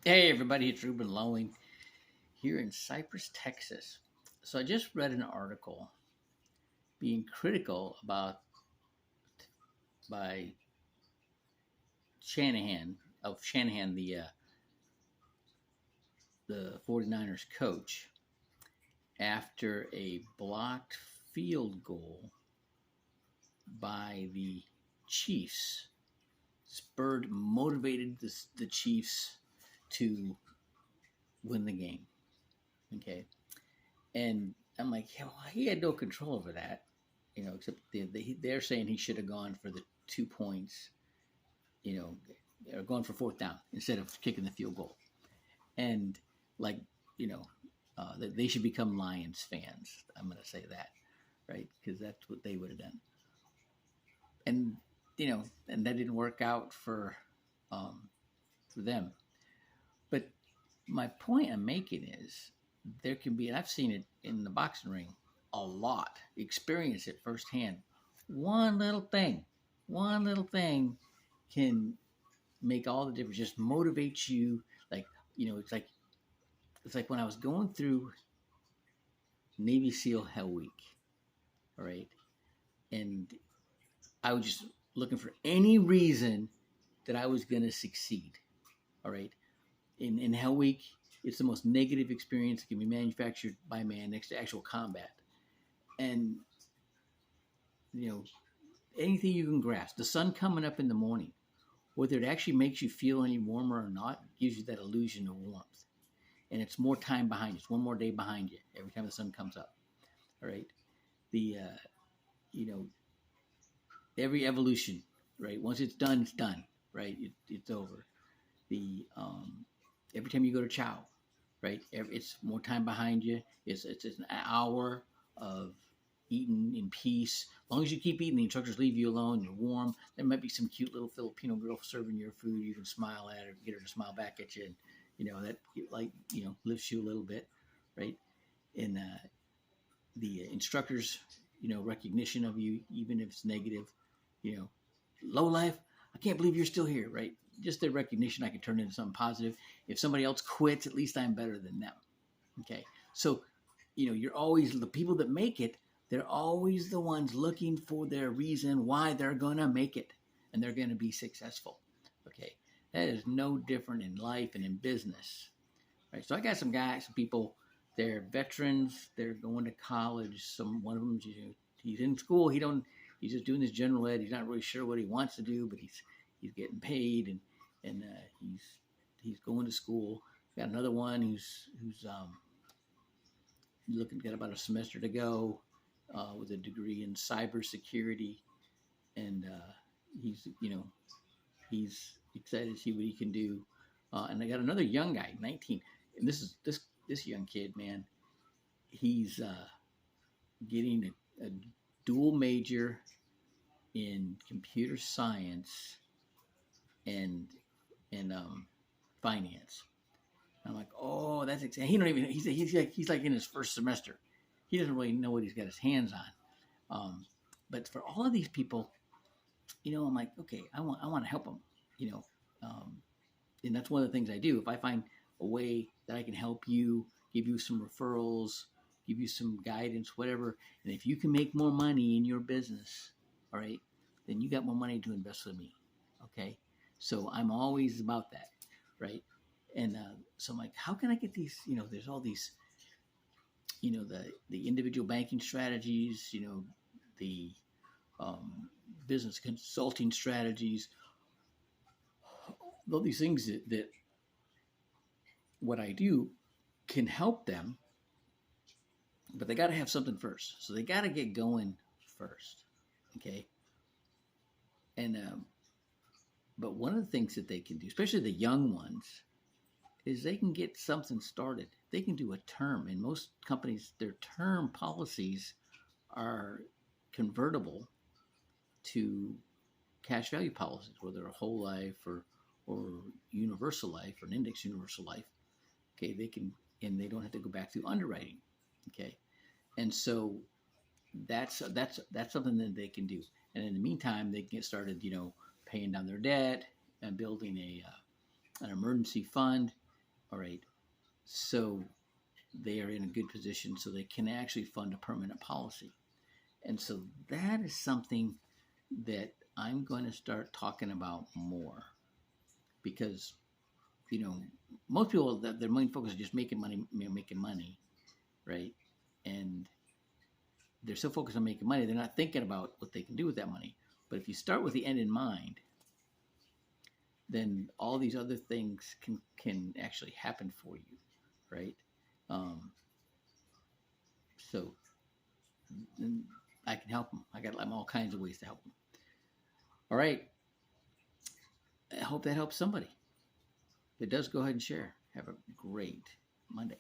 Hey everybody, it's Ruben Lowing here in Cypress, Texas. So I just read an article being critical about by Shanahan of Shanahan the 49ers coach after a blocked field goal by the Chiefs motivated the Chiefs to win the game. Okay, and I'm like, well, he had no control over that, except they're saying he should have gone for the 2 points, you know, or going for fourth down instead of kicking the field goal. And like, you know, they should become Lions fans. I'm going to say that, right? Because that's what they would have done. And and that didn't work out um, for them. But my point I'm making is there can be, and I've seen it in the boxing ring a lot, experience it firsthand. One little thing, one little thing can make all the difference. Just motivates you. Like, it's like when I was going through Navy SEAL Hell Week, all right, and I was just looking for any reason that I was going to succeed, all right. In Hell Week, it's the most negative experience that can be manufactured by man next to actual combat, and you know anything you can grasp. The sun coming up in the morning, whether it actually makes you feel any warmer or not, gives you that illusion of warmth. And it's more time behind you. It's one more day behind you every time the sun comes up. All right. The you know every evolution, right? Once it's done, it's done. Right. It's over. The every time you go to chow, right? It's more time behind you. It's an hour of eating in peace. As long as you keep eating, the instructors leave you alone. You're warm. There might be some cute little Filipino girl serving your food. You can smile at her, get her to smile back at you, and that lifts you a little bit, right? And the instructors, recognition of you, even if it's negative, you know, low life. I can't believe you're still here, right? Just their recognition, I can turn into something positive. If somebody else quits, at least I'm better than them. Okay, so you're always the people that make it. They're always the ones looking for their reason why they're gonna make it, and they're gonna be successful. Okay, that is no different in life and in business, right? So I got some people. They're veterans. They're going to college. One of them, he's in school. He's just doing this general ed. He's not really sure what he wants to do, but he's getting paid and he's going to school. Got another one who's looking got about a semester to go with a degree in cybersecurity, and he's excited to see what he can do. And I got another young guy, 19, and this young kid, man. He's getting a dual major in computer science and finance. I'm like, oh, that's exciting. He don't even. He's like in his first semester. He doesn't really know what he's got his hands on. But for all of these people, I'm like, okay, I want to help them. You know, um, and that's one of the things I do. If I find a way that I can help you, give you some referrals, give you some guidance, whatever, and if you can make more money in your business, all right, then you got more money to invest with me. Okay, so I'm always about that, right? And so I'm like, how can I get these? There's all these, the individual banking strategies, the business consulting strategies, all these things that what I do can help them, but they got to have something first. So they got to get going first. Okay. And, but one of the things that they can do, especially the young ones, is they can get something started. They can do a term. In most companies, their term policies are convertible to cash value policies, whether a whole life or universal life or an index universal life. Okay, they can, and they don't have to go back through underwriting. Okay, and so that's something that they can do. And in the meantime, they can get started, paying down their debt and building an emergency fund. All right. So they are in a good position so they can actually fund a permanent policy. And so that is something that I'm going to start talking about more because, most people, their main focus is just making money, right? And they're so focused on making money, they're not thinking about what they can do with that money. But if you start with the end in mind, then all these other things can actually happen for you, right? Um, so I can help them. I'm all kinds of ways to help them. All right. I hope that helps somebody. If it does, go ahead and share. Have a great Monday.